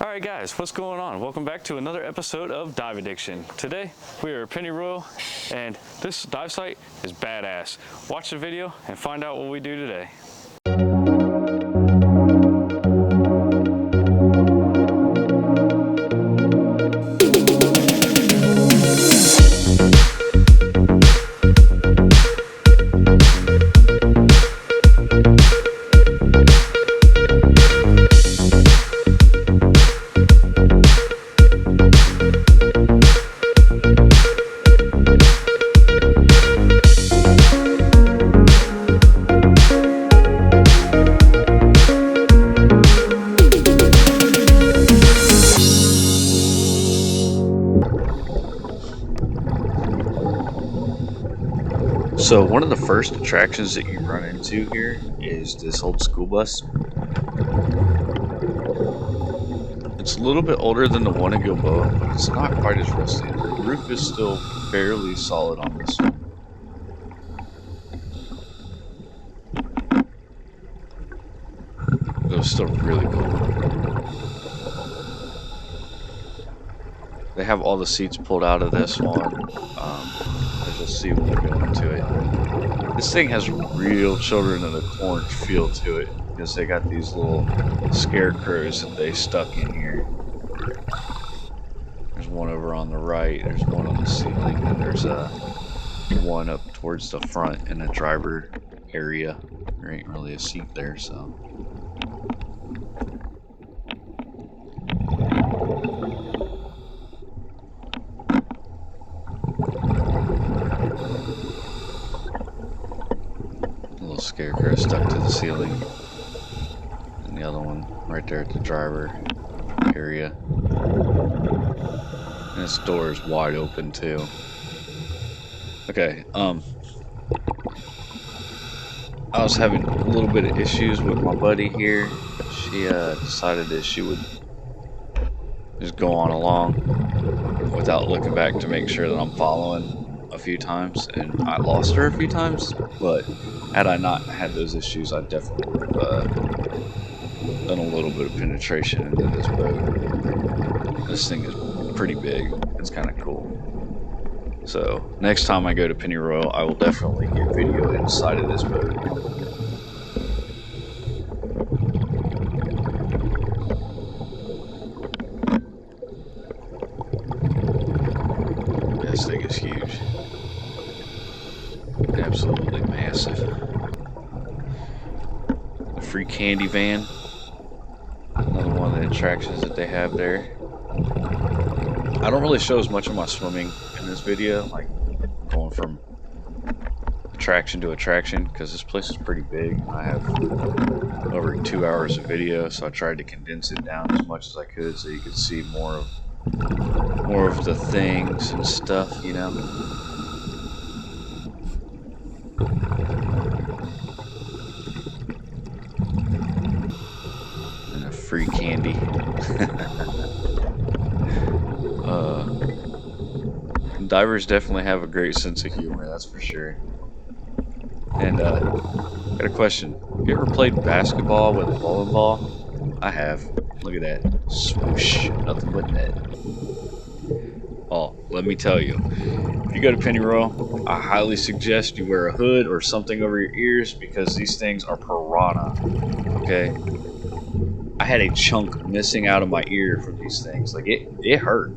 Alright guys, what's going on? Welcome back to another episode of Dive Addiction. Today we are at Pennyroyal and this dive site is badass. Watch the video and find out what we do today. So one of the first attractions that you run into here is this old school bus. It's a little bit older than the one in Gilboa, but it's not quite as rusty. The roof is still fairly solid on this one. It was still really cool. They have all the seats pulled out of this one. As you'll see when we go into it. This thing has real Children of the Corn feel to it because they got these little scarecrows that they stuck in here. There's one over on the right, there's one on the ceiling, and there's one up towards the front in the driver area. There ain't really a seat there, so. Scarecrow stuck to the ceiling, and the other one right there at the driver area. And this door is wide open too. Okay, I was having a little bit of issues with my buddy here. She decided that she would just go on along without looking back to make sure that I'm following a few times, and I lost her a few times, but had I not had those issues, I definitely would have done a little bit of penetration into this boat. This thing is pretty big. It's kind of cool. So next time I go to Pennyroyal, I will definitely get video inside of this boat. This thing is huge. Absolutely massive. The free candy van. Another one of the attractions that they have there. I don't really show as much of my swimming in this video, like going from attraction to attraction, because this place is pretty big. I have over 2 hours of video, so I tried to condense it down as much as I could so you could see more of the things and stuff, you know. And a free candy. Divers definitely have a great sense of humor, that's for sure. And got a question. Have you ever played basketball with a bowling ball? I have. Look at that. Swoosh. Nothing but net. Oh, let me tell you. If you go to Pennyroyal, I highly suggest you wear a hood or something over your ears because these things are piranha. Okay? I had a chunk missing out of my ear from these things. Like, it hurt.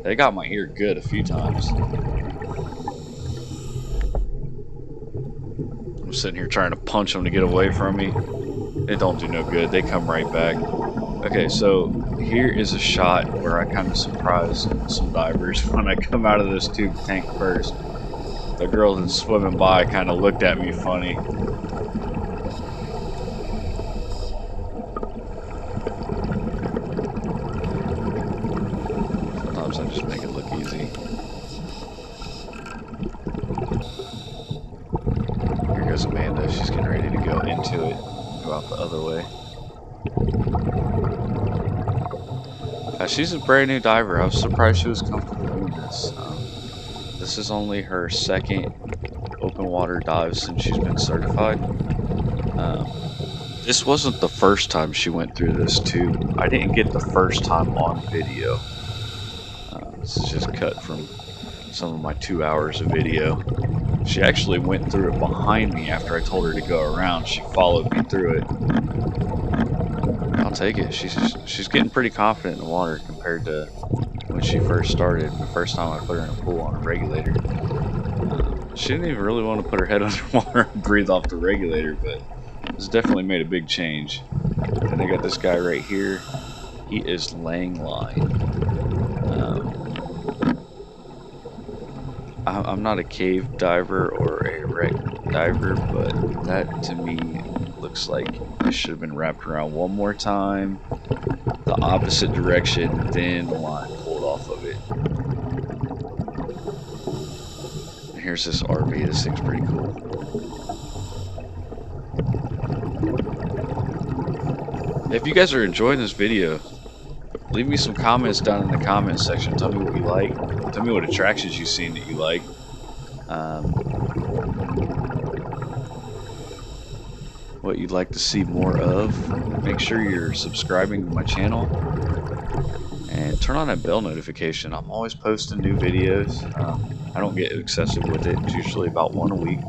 They got my ear good a few times. I'm sitting here trying to punch them to get away from me. It don't do no good. They come right back. Okay, so here is a shot where I kind of surprise some divers when I come out of this tube tank first. The girl that's swimming by kind of looked at me funny. Sometimes I just make it look easy. Here goes Amanda. She's getting ready to go into it. Go out the other way. She's a brand new diver. I was surprised she was comfortable doing this. This is only her second open water dive since she's been certified. This wasn't the first time she went through this too. I didn't get the first time on video. This is just cut from some of my 2 hours of video. She actually went through it behind me after I told her to go around. She followed me through it. I'll take it. She's getting pretty confident in the water compared to when she first started. The first time I put her in a pool on a regulator. She didn't even really want to put her head underwater and breathe off the regulator, but it's definitely made a big change. And I got this guy right here. He is laying line. I'm not a cave diver or a wreck diver, but that to me looks like it should have been wrapped around one more time, the opposite direction, then the line pulled off of it. And here's this RV. This thing's pretty cool. If you guys are enjoying this video, leave me some comments down in the comments section. Tell me what you like. Tell me what attractions you've seen that you like. What you'd like to see more of. Make sure you're subscribing to my channel. And turn on that bell notification. I'm always posting new videos. I don't get excessive with it. It's usually about one a week.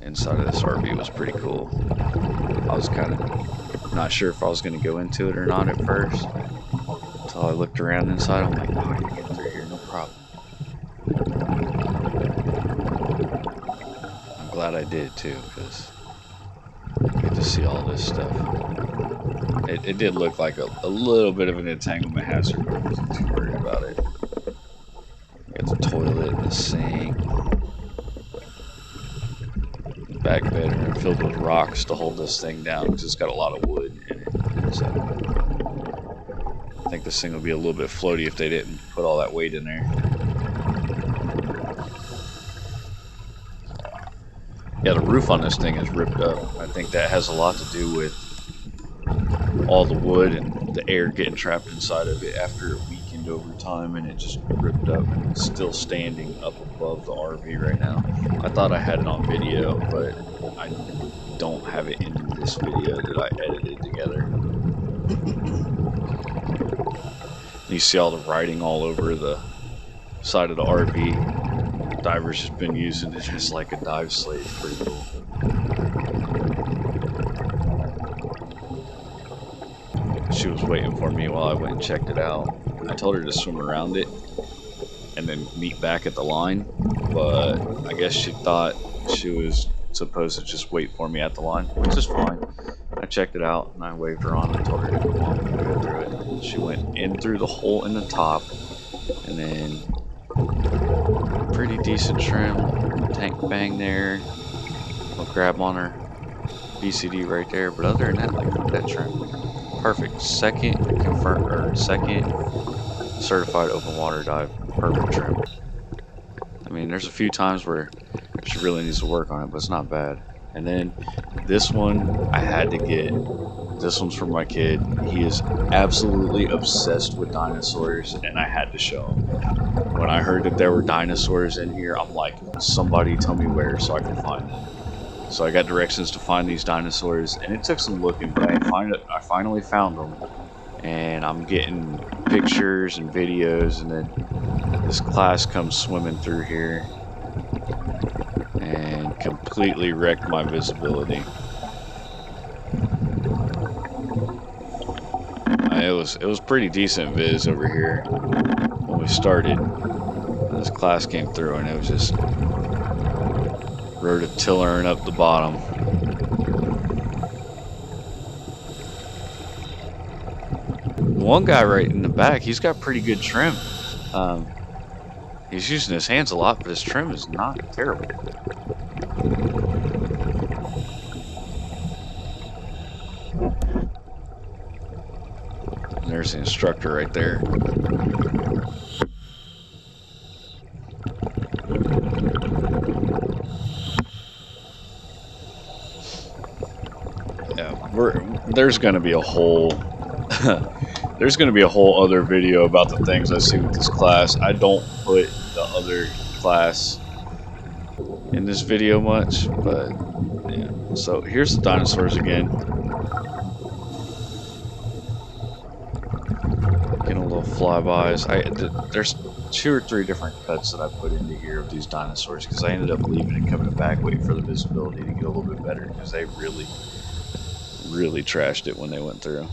Inside of this RV was pretty cool. I was kind of not sure if I was going to go into it or not at first. Until I looked around inside, I'm like, oh, I can get through here, no problem. I'm glad I did too, because I get to see all this stuff. It did look like a little bit of an entanglement hazard, but I wasn't too worried about it. Got the toilet and the sink. Back bedroom filled with rocks to hold this thing down because it's got a lot of wood in it. So I think this thing will be a little bit floaty if they didn't put all that weight in there. Yeah, the roof on this thing is ripped up. I think that has a lot to do with all the wood and the air getting trapped inside of it after it weakened over time, and it just ripped up and it's still standing up above the RV right now. I thought I had it on video, but I don't have it in this video that I edited together. You see all the writing all over the side of the RV. Divers just been using it as like a dive slate. It's pretty cool. She was waiting for me while I went and checked it out. I told her to swim around it and then meet back at the line, but I guess she thought she was supposed to just wait for me at the line, which is fine. I checked it out and I waved her on and told her to go on and go through it. She went in through the hole in the top, and then pretty decent trim, tank bang there. I'll grab on her BCD right there, but other than that, like that trim. Perfect. Second certified open water dive. Perfect trim. I mean, there's a few times where she really needs to work on it, but it's not bad. And then this one I had to get. This one's for my kid. He is absolutely obsessed with dinosaurs, and I had to show him. When I heard that there were dinosaurs in here, I'm like, somebody tell me where so I can find them. So I got directions to find these dinosaurs, and it took some looking, but I finally found them. And I'm getting pictures and videos, and then this class comes swimming through here and completely wrecked my visibility. It was pretty decent viz over here when we started. This class came through, and it was just rototillering up the bottom. One guy right in the back, he's got pretty good trim. He's using his hands a lot, but his trim is not terrible. And there's the instructor right there. Yeah, there's going to be a whole There's going to be a whole other video about the things I see with this class. I don't put the other class in this video much, but yeah. So here's the dinosaurs again. Getting a little flybys. There's 2 or 3 different cuts that I put into here of these dinosaurs because I ended up leaving and coming back waiting for the visibility to get a little bit better because they really trashed it when they went through.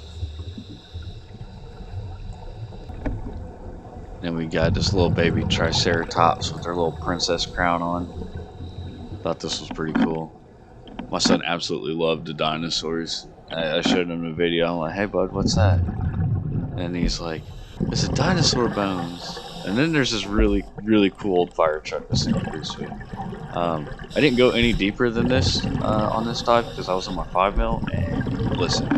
Then we got this little baby Triceratops with their little princess crown on. Thought this was pretty cool. My son absolutely loved the dinosaurs. I showed him the video. I'm like, hey bud, what's that? And he's like, it's a dinosaur bones. And then there's this really cool old fire truck that's pretty sweet. I didn't go any deeper than this on this dive because I was on my 5mm. And listen,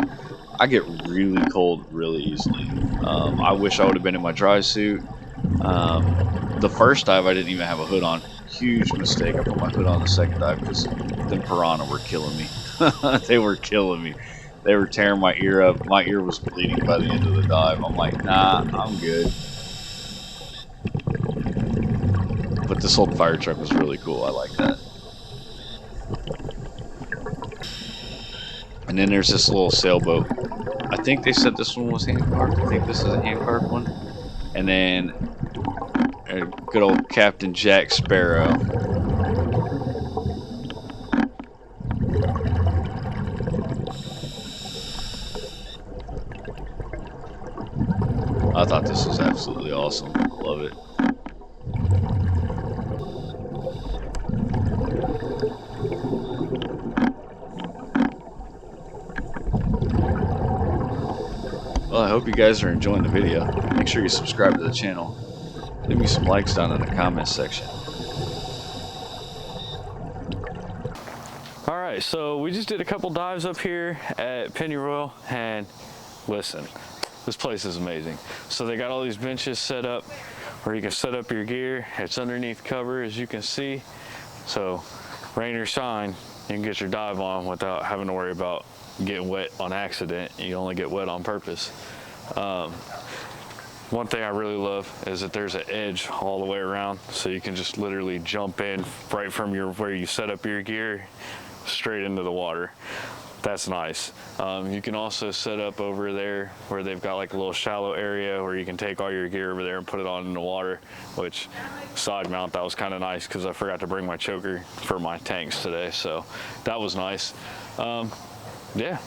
I get really cold really easily. I wish I would have been in my dry suit. The first dive I didn't even have a hood on. Huge mistake. I put my hood on the second dive because them piranha were killing me. They were killing me. They were tearing my ear up. My ear was bleeding by the end of the dive. I'm like, nah, I'm good. But this old fire truck was really cool. I like that. And then there's this little sailboat. I think they said this one was hand-carved. I think this is a hand-carved one. And then a good old Captain Jack Sparrow. I thought this was absolutely awesome. Love it. Well, I hope you guys are enjoying the video. Make sure you subscribe to the channel. Leave me some likes down in the comments section. Alright, so we just did a couple dives up here at Pennyroyal, and listen, this place is amazing. So they got all these benches set up where you can set up your gear. It's underneath cover, as you can see. So rain or shine, you can get your dive on without having to worry about getting wet on accident. You only get wet on purpose. One thing I really love is that there's an edge all the way around, so you can just literally jump in right from where you set up your gear straight into the water. That's nice. You can also set up over there where they've got like a little shallow area where you can take all your gear over there and put it on in the water, which side mount, that was kind of nice because I forgot to bring my choker for my tanks today, so that was nice. Yeah,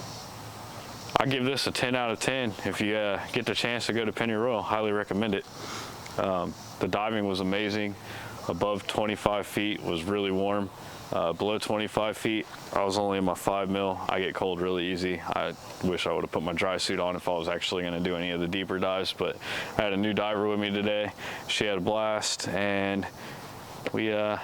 I give this a 10 out of 10. If you get the chance to go to Pennyroyal, highly recommend it. The diving was amazing. Above 25 feet was really warm. Below 25 feet, I was only in my 5mm. I get cold really easy. I wish I would have put my dry suit on if I was actually going to do any of the deeper dives, but I had a new diver with me today. She had a blast, and we, yeah,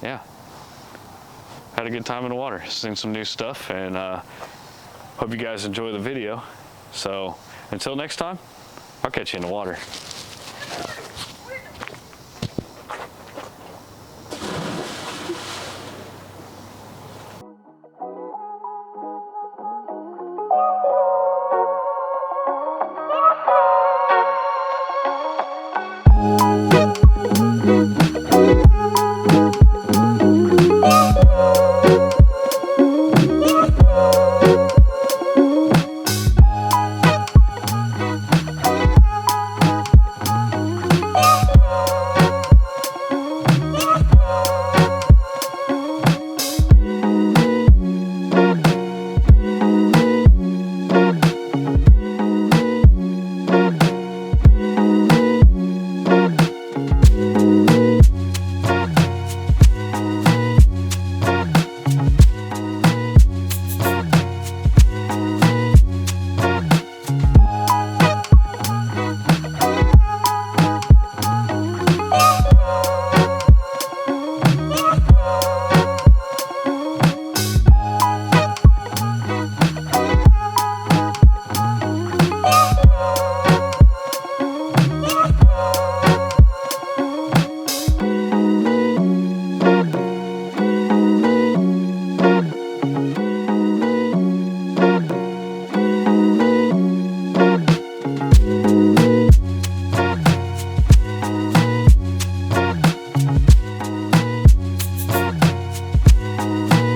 had a good time in the water. Seen some new stuff, and hope you guys enjoy the video. So until next time, I'll catch you in the water.